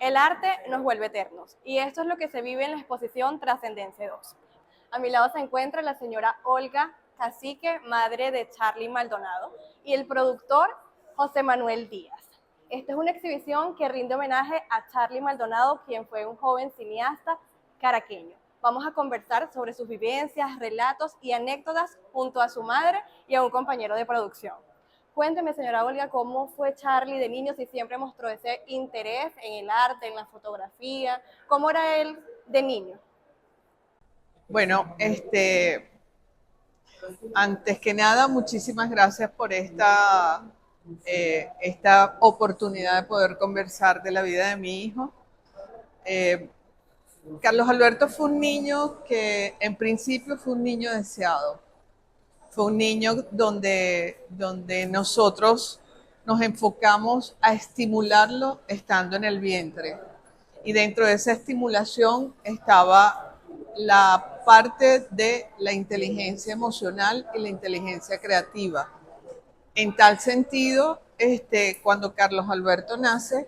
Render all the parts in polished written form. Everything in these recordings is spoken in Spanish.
El arte nos vuelve eternos y esto es lo que se vive en la exposición Trascendencia 2. A mi lado se encuentra la señora Olga Cacique, madre de Charly Maldonado, y el productor José Manuel Díaz. Esta es una exhibición que rinde homenaje a Charly Maldonado, quien fue un joven cineasta caraqueño. Vamos a conversar sobre sus vivencias, relatos y anécdotas junto a su madre y a un compañero de producción. Cuénteme, señora Olga, cómo fue Charly de niño, si siempre mostró ese interés en el arte, en la fotografía, cómo era él de niño. Bueno, antes que nada, muchísimas gracias por esta oportunidad de poder conversar de la vida de mi hijo. Eh, Carlos Alberto fue un niño que en principio fue un niño deseado. Fue un niño donde nosotros nos enfocamos a estimularlo estando en el vientre. Y dentro de esa estimulación estaba la parte de la inteligencia emocional y la inteligencia creativa. En tal sentido, cuando Carlos Alberto nace,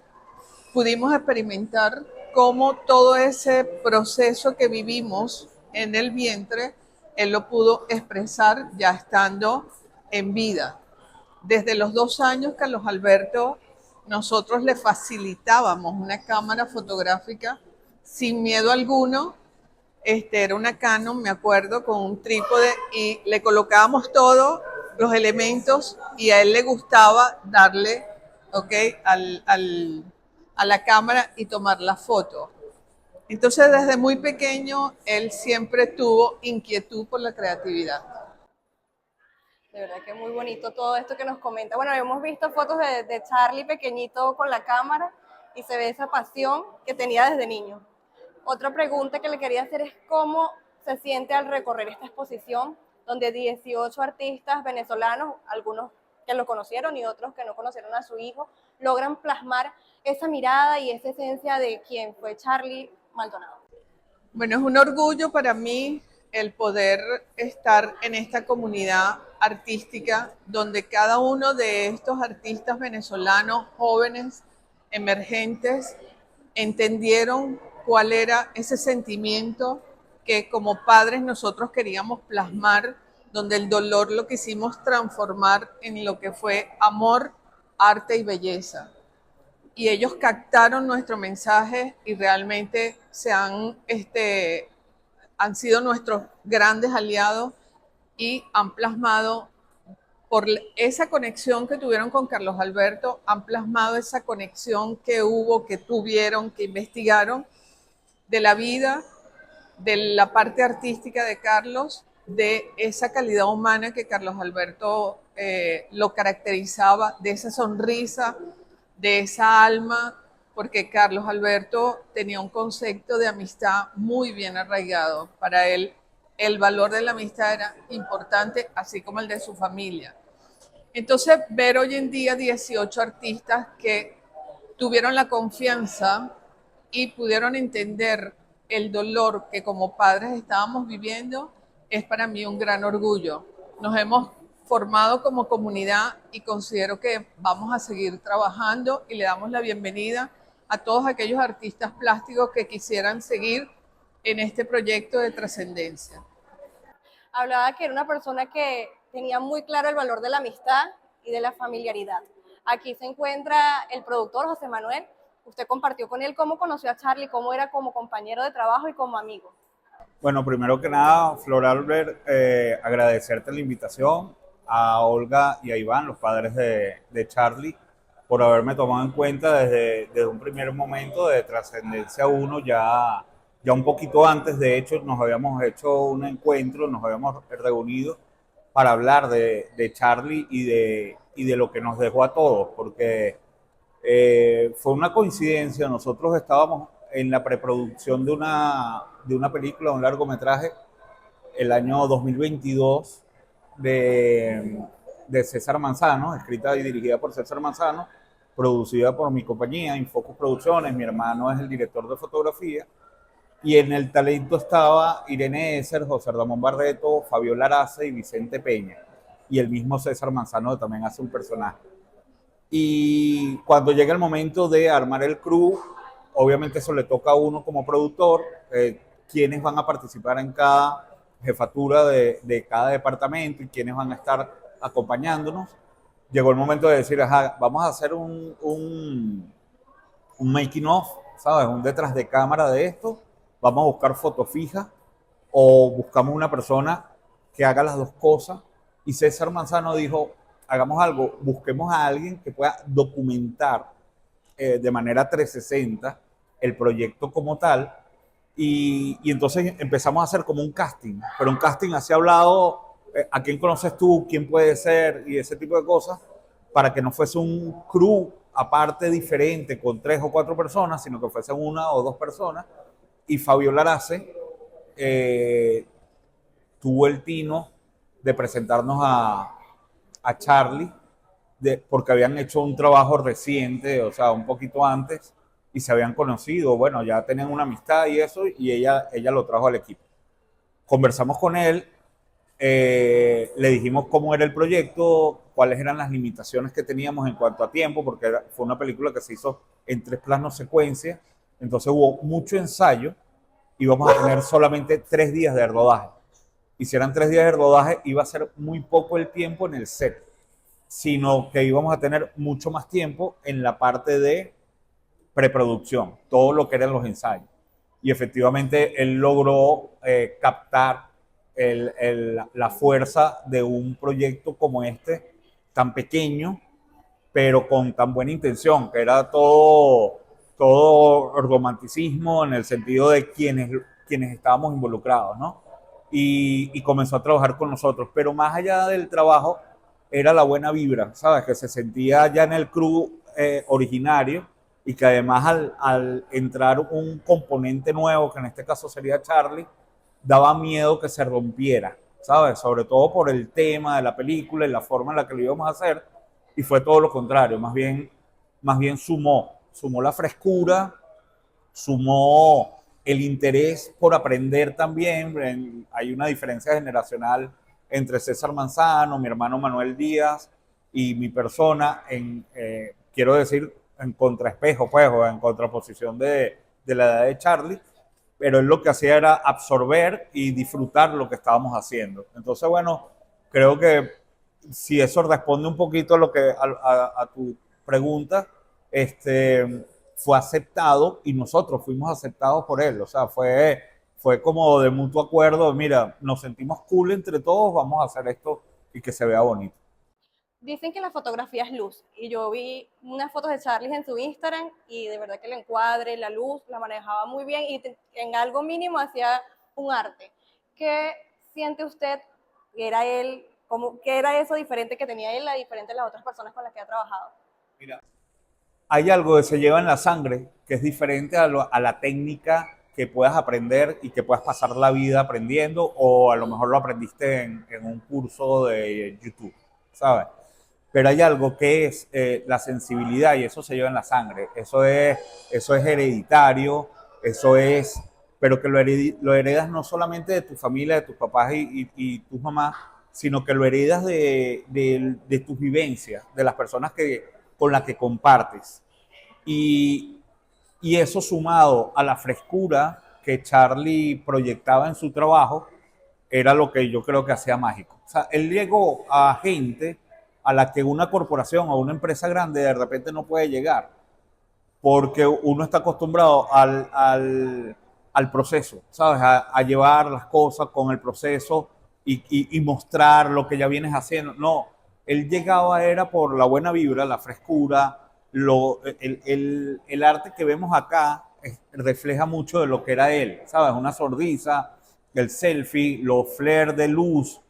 pudimos experimentar cómo todo ese proceso que vivimos en el vientre, él lo pudo expresar ya estando en vida. Desde los 2 años, Carlos Alberto, nosotros le facilitábamos una cámara fotográfica sin miedo alguno. Era una Canon, me acuerdo, con un trípode y le colocábamos todos los elementos y a él le gustaba darle, ok, a la cámara y tomar la foto. Entonces, desde muy pequeño, él siempre tuvo inquietud por la creatividad. De verdad que muy bonito todo esto que nos comenta. Bueno, hemos visto fotos de Charly pequeñito con la cámara y se ve esa pasión que tenía desde niño. Otra pregunta que le quería hacer es cómo se siente al recorrer esta exposición donde 18 artistas venezolanos, algunos que lo conocieron y otros que no conocieron a su hijo, logran plasmar esa mirada y esa esencia de quien fue Charly Maldonado. Bueno, es un orgullo para mí el poder estar en esta comunidad artística donde cada uno de estos artistas venezolanos jóvenes, emergentes, entendieron cuál era ese sentimiento que como padres nosotros queríamos plasmar, donde el dolor lo quisimos transformar en lo que fue amor, arte y belleza. Y ellos captaron nuestro mensaje y realmente han sido nuestros grandes aliados y han plasmado, por esa conexión que tuvieron con Carlos Alberto, han plasmado esa conexión que hubo, que tuvieron, que investigaron de la vida, de la parte artística de Carlos, de esa calidad humana que Carlos Alberto lo caracterizaba, de esa sonrisa, de esa alma, porque Carlos Alberto tenía un concepto de amistad muy bien arraigado. Para él, el valor de la amistad era importante, así como el de su familia. Entonces, ver hoy en día 18 artistas que tuvieron la confianza y pudieron entender el dolor que como padres estábamos viviendo, es para mí un gran orgullo. Nos hemos formado como comunidad y considero que vamos a seguir trabajando y le damos la bienvenida a todos aquellos artistas plásticos que quisieran seguir en este proyecto de trascendencia. Hablaba que era una persona que tenía muy claro el valor de la amistad y de la familiaridad. Aquí se encuentra el productor José Manuel. Usted compartió con él cómo conoció a Charly, cómo era como compañero de trabajo y como amigo. Bueno, primero que nada, Flor Albert, agradecerte la invitación a Olga y a Iván, los padres de Charly, por haberme tomado en cuenta desde un primer momento de Trascendencia 1, ya un poquito antes. De hecho, nos habíamos hecho un encuentro, nos habíamos reunido para hablar de Charly y de lo que nos dejó a todos, porque fue una coincidencia. Nosotros estábamos en la preproducción de una película, un largometraje, el año 2022 de César Manzano, escrita y dirigida por César Manzano, producida por mi compañía, Infocus Producciones. Mi hermano es el director de fotografía. Y en el talento estaba Irene Esser, José Ramón Barreto, Fabiola Araza y Vicente Peña. Y el mismo César Manzano también hace un personaje. Y cuando llega el momento de armar el crew, obviamente eso le toca a uno como productor, quiénes van a participar en cada jefatura de cada departamento y quiénes van a estar acompañándonos. Llegó el momento de decir, ajá, vamos a hacer un making of, ¿sabes? Un detrás de cámara de esto. Vamos a buscar fotos fijas o buscamos una persona que haga las dos cosas. Y César Manzano dijo, hagamos algo, busquemos a alguien que pueda documentar de manera 360 el proyecto como tal. Y entonces empezamos a hacer como un casting, pero un casting así hablado, a quién conoces tú, quién puede ser y ese tipo de cosas, para que no fuese un crew aparte diferente con 3 o 4 personas, sino que fuese una o 2 personas. Y Fabio Larace tuvo el tino de presentarnos a Charlie, porque habían hecho un trabajo reciente, o sea, un poquito antes, y se habían conocido, bueno, ya tenían una amistad y eso, y ella lo trajo al equipo. Conversamos con él, le dijimos cómo era el proyecto, cuáles eran las limitaciones que teníamos en cuanto a tiempo, porque fue una película que se hizo en 3 planos secuencia, entonces hubo mucho ensayo, íbamos a tener solamente 3 días de rodaje. Y si eran 3 días de rodaje, iba a ser muy poco el tiempo en el set, sino que íbamos a tener mucho más tiempo en la parte de preproducción, todo lo que eran los ensayos. Y efectivamente él logró captar la fuerza de un proyecto como este, tan pequeño, pero con tan buena intención, que era todo romanticismo en el sentido de quienes estábamos involucrados, ¿no? Y comenzó a trabajar con nosotros. Pero más allá del trabajo, era la buena vibra, ¿sabes? Que se sentía ya en el crew originario y que además al entrar un componente nuevo, que en este caso sería Charlie, daba miedo que se rompiera, ¿sabes? Sobre todo por el tema de la película y la forma en la que lo íbamos a hacer, y fue todo lo contrario, más bien sumó la frescura, sumó el interés por aprender también. Hay una diferencia generacional entre César Manzano, mi hermano Manuel Díaz y mi persona, quiero decir, en contraespejo, pues, o en contraposición de la edad de Charlie, pero él lo que hacía era absorber y disfrutar lo que estábamos haciendo. Entonces, bueno, creo que si eso responde un poquito a lo que a tu pregunta, fue aceptado y nosotros fuimos aceptados por él. O sea, fue como de mutuo acuerdo, mira, nos sentimos cool entre todos, vamos a hacer esto y que se vea bonito. Dicen que la fotografía es luz y yo vi unas fotos de Charlie en su Instagram y de verdad que el encuadre, la luz, la manejaba muy bien y en algo mínimo hacía un arte. ¿Qué siente usted que era él, qué era eso diferente que tenía él, diferente a las otras personas con las que ha trabajado? Mira, hay algo que se lleva en la sangre que es diferente a la técnica que puedas aprender y que puedas pasar la vida aprendiendo, o a lo mejor lo aprendiste en un curso de YouTube, ¿sabes? Pero hay algo que es la sensibilidad, y eso se lleva en la sangre. Eso es hereditario, pero que lo heredas no solamente de tu familia, de tus papás y tus mamás, sino que lo heredas de tus vivencias, de las personas con las que compartes. Y, y eso sumado a la frescura que Charlie proyectaba en su trabajo, era lo que yo creo que hacía mágico. O sea, él llegó a gente a la que una corporación o una empresa grande de repente no puede llegar, porque uno está acostumbrado al proceso, ¿sabes? A llevar las cosas con el proceso y mostrar lo que ya vienes haciendo. No, él llegaba era por la buena vibra, la frescura, el arte que vemos acá refleja mucho de lo que era él, ¿sabes? Una sonrisa, el selfie, los flares de luz,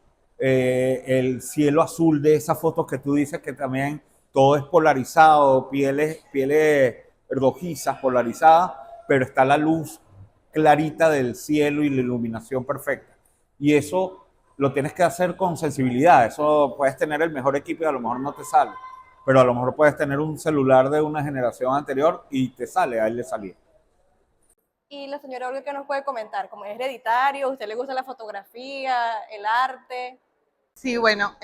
el cielo azul de esas fotos que tú dices que también todo es polarizado, pieles rojizas polarizadas, pero está la luz clarita del cielo y la iluminación perfecta. Y eso lo tienes que hacer con sensibilidad. Eso puedes tener el mejor equipo y a lo mejor no te sale, pero a lo mejor puedes tener un celular de una generación anterior y te sale, a él le salía. Y la señora Olga, ¿qué nos puede comentar? ¿Cómo es hereditario? ¿A usted le gusta la fotografía, el arte? Sí, bueno,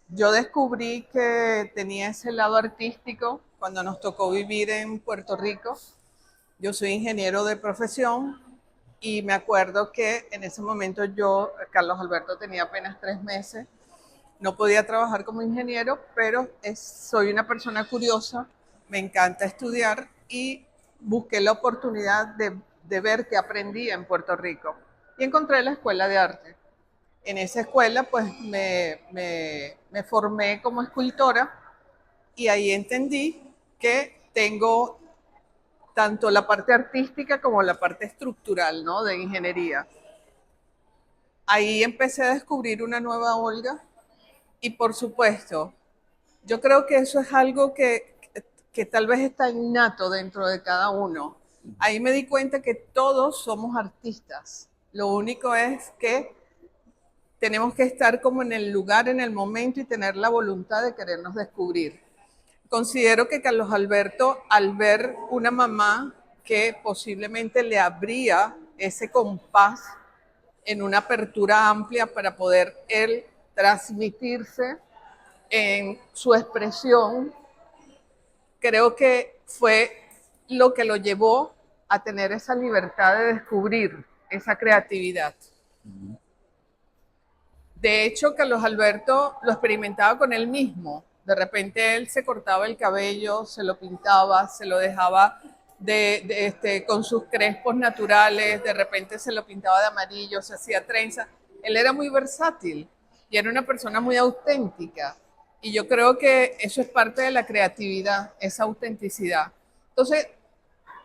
yo descubrí que tenía ese lado artístico cuando nos tocó vivir en Puerto Rico. Yo soy ingeniero de profesión y me acuerdo que en ese momento yo, Carlos Alberto, tenía apenas 3 meses. No podía trabajar como ingeniero, pero soy una persona curiosa, me encanta estudiar y busqué la oportunidad de ver qué aprendía en Puerto Rico. Y encontré la escuela de arte. En esa escuela pues me formé como escultora y ahí entendí que tengo tanto la parte artística como la parte estructural, ¿no? De ingeniería. Ahí empecé a descubrir una nueva Olga y por supuesto, yo creo que eso es algo que tal vez está innato dentro de cada uno. Ahí me di cuenta que todos somos artistas. Lo único es que tenemos que estar como en el lugar, en el momento y tener la voluntad de querernos descubrir. Considero que Carlos Alberto, al ver una mamá que posiblemente le abría ese compás en una apertura amplia para poder él transmitirse en su expresión, creo que fue lo que lo llevó a tener esa libertad de descubrir esa creatividad. De hecho, Carlos Alberto lo experimentaba con él mismo. De repente él se cortaba el cabello, se lo pintaba, se lo dejaba con sus crespos naturales, de repente se lo pintaba de amarillo, se hacía trenza. Él era muy versátil y era una persona muy auténtica. Y yo creo que eso es parte de la creatividad, esa autenticidad. Entonces,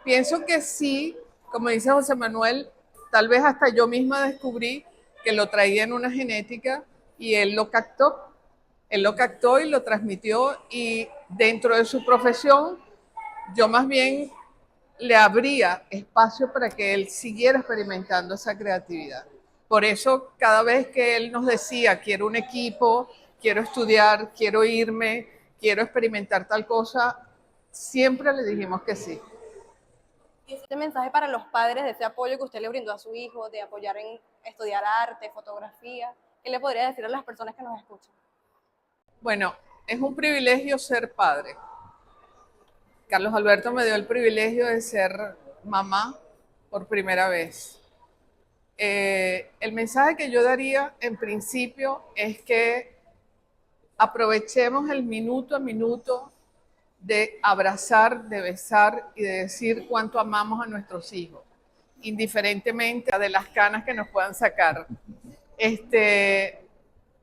pienso que sí, como dice José Manuel, tal vez hasta yo misma descubrí que lo traía en una genética y él lo captó. Él lo captó y lo transmitió y dentro de su profesión yo más bien le abría espacio para que él siguiera experimentando esa creatividad. Por eso cada vez que él nos decía, quiero un equipo, quiero estudiar, quiero irme, quiero experimentar tal cosa, siempre le dijimos que sí. Y este mensaje para los padres de ese apoyo que usted le brindó a su hijo, de apoyar en estudiar arte, fotografía, ¿qué le podría decir a las personas que nos escuchan? Bueno, es un privilegio ser padre. Carlos Alberto me dio el privilegio de ser mamá por primera vez. El mensaje que yo daría en principio es que aprovechemos el minuto a minuto de abrazar, de besar y de decir cuánto amamos a nuestros hijos, indiferentemente de las canas que nos puedan sacar.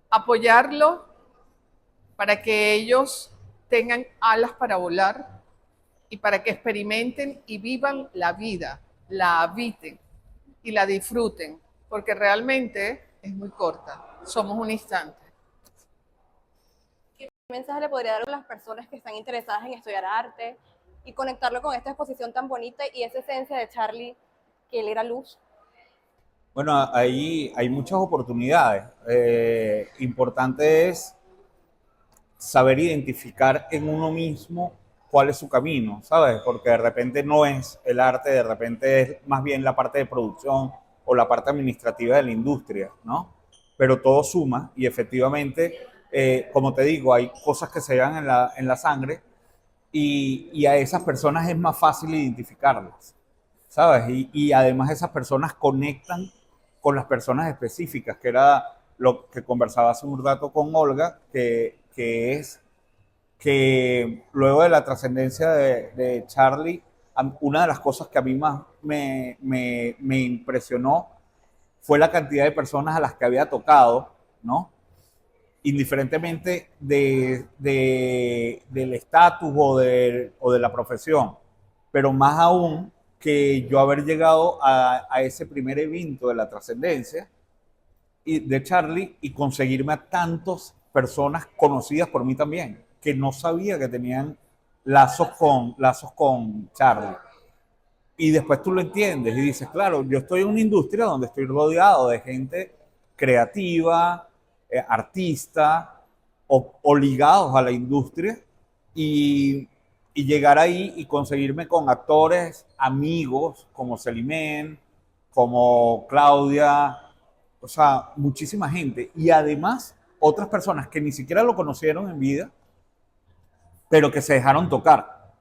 Apoyarlos para que ellos tengan alas para volar y para que experimenten y vivan la vida, la habiten y la disfruten, porque realmente es muy corta, somos un instante. ¿Qué mensaje le podría dar a las personas que están interesadas en estudiar arte y conectarlo con esta exposición tan bonita y esa esencia de Charlie, que él era luz? Bueno, ahí hay muchas oportunidades. Importante es saber identificar en uno mismo cuál es su camino, ¿sabes? Porque de repente no es el arte, de repente es más bien la parte de producción o la parte administrativa de la industria, ¿no? Pero todo suma y efectivamente, como te digo, hay cosas que se dan en la sangre y a esas personas es más fácil identificarlas, ¿sabes? Y además esas personas conectan con las personas específicas, que era lo que conversaba hace un rato con Olga, que es que luego de la trascendencia de Charlie, una de las cosas que a mí más me impresionó fue la cantidad de personas a las que había tocado, ¿no? Indiferentemente del estatus o de la profesión, pero más aún que yo haber llegado a ese primer evento de la trascendencia de Charlie y conseguirme a tantas personas conocidas por mí también, que no sabía que tenían lazos con Charlie. Y después tú lo entiendes y dices, claro, yo estoy en una industria donde estoy rodeado de gente creativa, artista o ligados a la industria y llegar ahí y conseguirme con actores, amigos como Selimén, como Claudia, o sea, muchísima gente. Y además otras personas que ni siquiera lo conocieron en vida, pero que se dejaron tocar.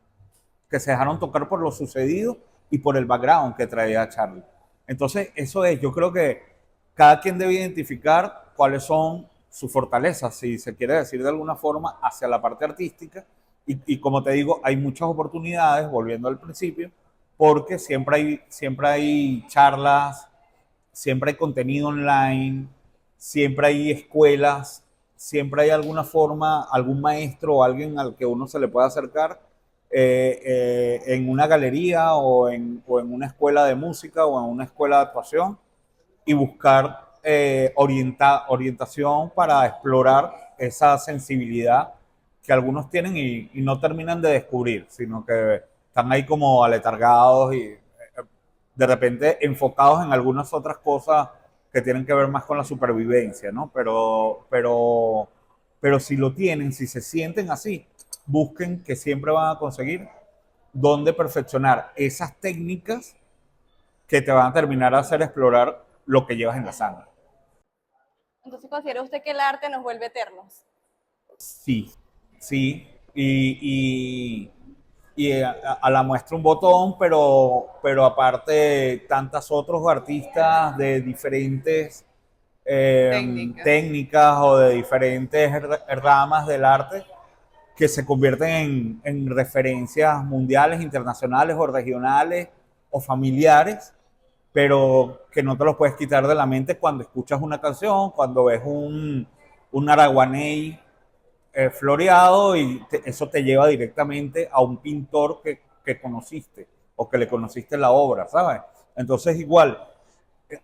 que se dejaron tocar por lo sucedido y por el background que traía Charlie. Entonces, eso es, yo creo que cada quien debe identificar cuáles son sus fortalezas, si se quiere decir de alguna forma, hacia la parte artística. Y como te digo, hay muchas oportunidades, volviendo al principio, porque siempre hay charlas, siempre hay contenido online, siempre hay escuelas, siempre hay alguna forma, algún maestro o alguien al que uno se le pueda acercar en una galería o en una escuela de música o en una escuela de actuación y buscar orientación para explorar esa sensibilidad que algunos tienen y no terminan de descubrir, sino que están ahí como aletargados y de repente enfocados en algunas otras cosas que tienen que ver más con la supervivencia, ¿no? Pero si lo tienen, si se sienten así, busquen que siempre van a conseguir dónde perfeccionar esas técnicas que te van a terminar a hacer explorar lo que llevas en la sangre. Entonces, ¿considera usted que el arte nos vuelve eternos? Sí, sí, y a la muestra un botón, pero aparte tantos otros artistas de diferentes técnicas o de diferentes ramas del arte que se convierten en referencias mundiales, internacionales o regionales o familiares, pero que no te los puedes quitar de la mente cuando escuchas una canción, cuando ves un araguaney floreado y eso te lleva directamente a un pintor que conociste o que le conociste la obra, ¿sabes? Entonces igual,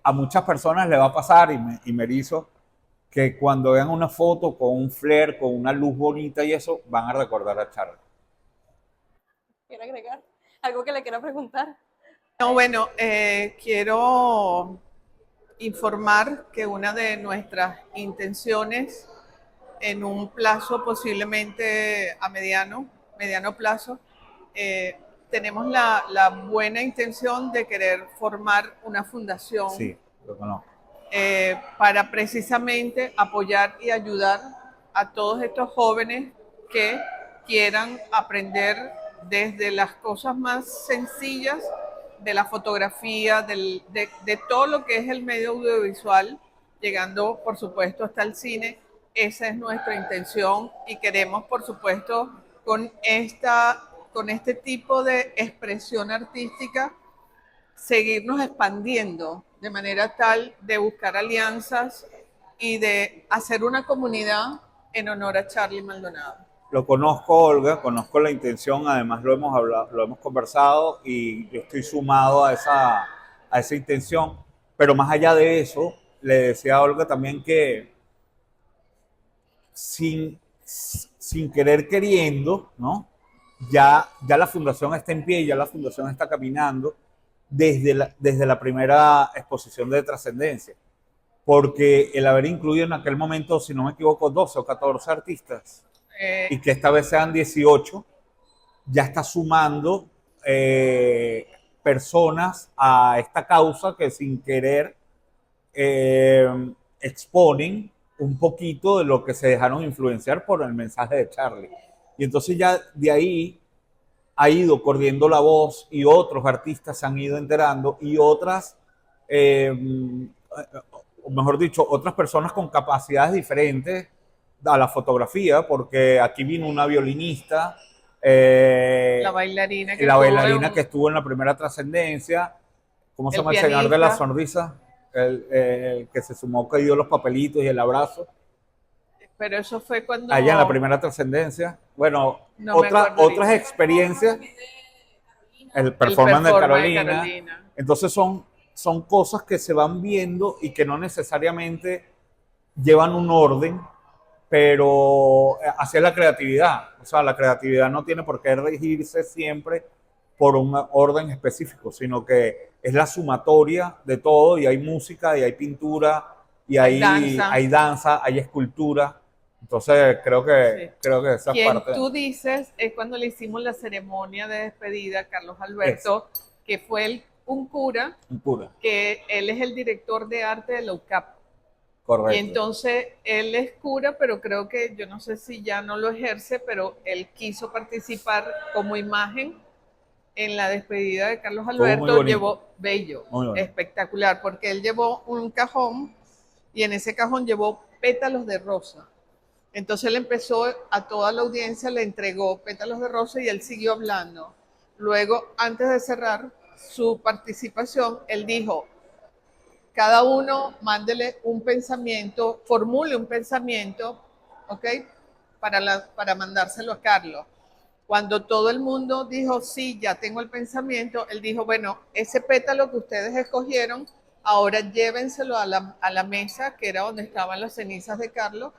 a muchas personas le va a pasar, y me erizo, que cuando vean una foto con un flair, con una luz bonita y eso, van a recordar a Charlie. ¿Quiere agregar algo que le quiero preguntar? No, bueno, quiero informar que una de nuestras intenciones en un plazo posiblemente a mediano plazo, tenemos la buena intención de querer formar una fundación Sí, lo conozco. para precisamente apoyar y ayudar a todos estos jóvenes que quieran aprender desde las cosas más sencillas de la fotografía, de todo lo que es el medio audiovisual, llegando por supuesto hasta el cine. Esa es nuestra intención y queremos por supuesto con este tipo de expresión artística seguirnos expandiendo de manera tal de buscar alianzas y de hacer una comunidad en honor a Charlie Maldonado. Lo conozco, Olga, conozco la intención, además lo hemos hablado, lo hemos conversado y yo estoy sumado a esa intención. Pero más allá de eso, le decía a Olga también que sin querer queriendo, ¿no? Ya la fundación está en pie, ya la fundación está caminando desde la primera exposición de Trascendencia. Porque el haber incluido en aquel momento, si no me equivoco, 12 o 14 artistas, y que esta vez sean 18, ya está sumando personas a esta causa que sin querer exponen un poquito de lo que se dejaron influenciar por el mensaje de Charlie. Y entonces ya de ahí ha ido corriendo la voz y otros artistas se han ido enterando y otras, o mejor dicho, otras personas con capacidades diferentes a la fotografía, porque aquí vino una violinista, la bailarina que estuvo en la primera Trascendencia, ¿cómo se llama el señor pianista de la sonrisa? El que se sumó, que dio los papelitos y el abrazo. Pero eso fue cuando... Allá en la primera Trascendencia. Bueno, no otras experiencias, el performance de Carolina. Entonces son cosas que se van viendo y que no necesariamente llevan un orden, pero hacia la creatividad. O sea, la creatividad no tiene por qué regirse siempre por un orden específico, sino que es la sumatoria de todo, y hay música, y hay pintura, y hay danza, hay escultura. Entonces creo que esa parte... Tú dices es cuando le hicimos la ceremonia de despedida a Carlos Alberto, que fue un cura, que él es el director de arte de la UCAP. Correcto. Y entonces él es cura, pero creo que, yo no sé si ya no lo ejerce, pero él quiso participar como imagen en la despedida de Carlos muy Alberto bonito. llevó bello, Muy bonito. espectacular, porque él llevó un cajón y en ese cajón llevó pétalos de rosa. Entonces él empezó a toda la audiencia, le entregó pétalos de rosa y él siguió hablando. Luego, antes de cerrar su participación, él dijo, cada uno mándele un pensamiento, formule un pensamiento, ¿ok? Para mandárselo a Carlos. Cuando todo el mundo dijo, sí, ya tengo el pensamiento, él dijo, bueno, ese pétalo que ustedes escogieron, ahora llévenselo a la mesa, que era donde estaban las cenizas de Carlos,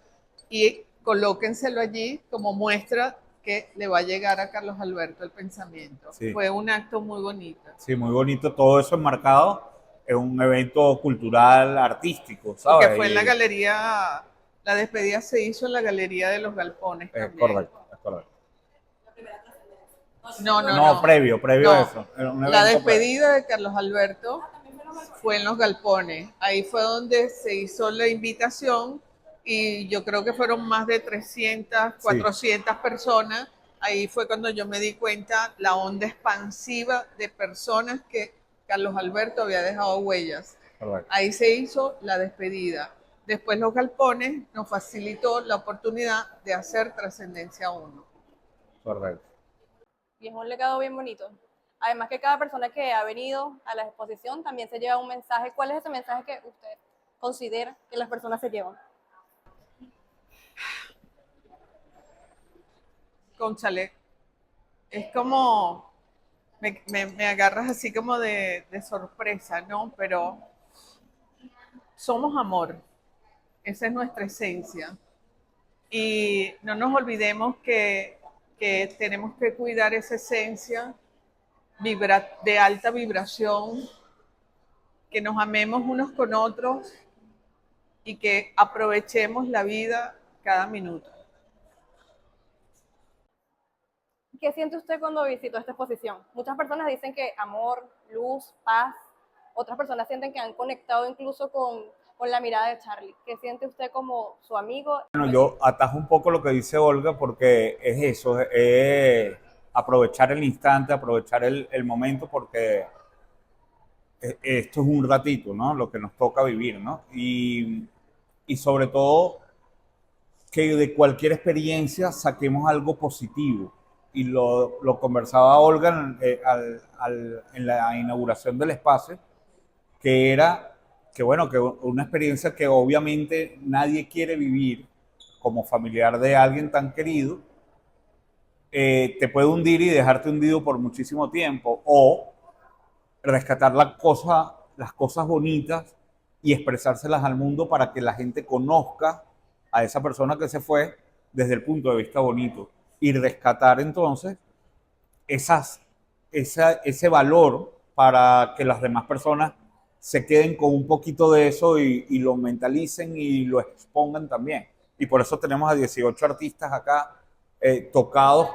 y colóquenselo allí como muestra que le va a llegar a Carlos Alberto el pensamiento. Sí. Fue un acto muy bonito. Sí, muy bonito, todo eso enmarcado en un evento cultural, artístico, Porque ¿sabes? fue en la Y galería, la despedida se hizo en la Galería de los Galpones es también. correcto, es correcto. No. Previo No, a eso. Era un la evento previo. despedida de Carlos Alberto fue en los Galpones. Ahí fue donde se hizo la invitación y yo creo que fueron más de 300, Sí. 400 personas. Ahí fue cuando yo me di cuenta la onda expansiva de personas que Carlos Alberto había dejado huellas. Correcto. Ahí se hizo la despedida. Después los Galpones nos facilitó la oportunidad de hacer Trascendencia 1. Correcto. Y es un legado bien bonito. Además que cada persona que ha venido a la exposición también se lleva un mensaje. ¿Cuál es ese mensaje que usted considera que las personas se llevan? Cónchale, es como, me agarras así como de sorpresa, ¿no? Pero somos amor, esa es nuestra esencia. Y no nos olvidemos que tenemos que cuidar esa esencia de alta vibración, que nos amemos unos con otros y que aprovechemos la vida cada minuto. ¿Qué siente usted cuando visitó esta exposición? Muchas personas dicen que amor, luz, paz. Otras personas sienten que han conectado incluso con la mirada de Charlie. ¿Qué siente usted como su amigo? Bueno, yo atajo un poco lo que dice Olga porque es eso, es aprovechar el instante, aprovechar el momento porque esto es un ratito, ¿no? Lo que nos toca vivir, ¿no? Y sobre todo que de cualquier experiencia saquemos algo positivo. Y lo conversaba Olga en la inauguración del espacio, que era que, bueno, que una experiencia que obviamente nadie quiere vivir como familiar de alguien tan querido, te puede hundir y dejarte hundido por muchísimo tiempo, o rescatar las cosas bonitas y expresárselas al mundo para que la gente conozca a esa persona que se fue desde el punto de vista bonito y rescatar entonces ese valor para que las demás personas se queden con un poquito de eso y lo mentalicen y lo expongan también. Y por eso tenemos a 18 artistas acá tocados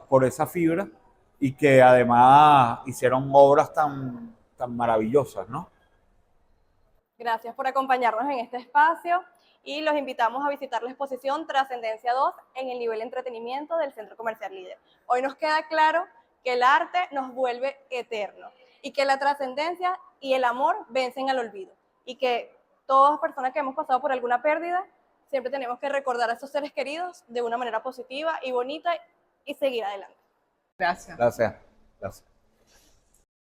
por esa fibra y que además hicieron obras tan maravillosas, ¿no? Gracias por acompañarnos en este espacio y los invitamos a visitar la exposición Trascendencia 2 en el nivel entretenimiento del Centro Comercial Líder. Hoy nos queda claro que el arte nos vuelve eterno y que la trascendencia y el amor vencen al olvido y que todas personas que hemos pasado por alguna pérdida siempre tenemos que recordar a esos seres queridos de una manera positiva y bonita y seguir adelante. Gracias. Gracias. Gracias.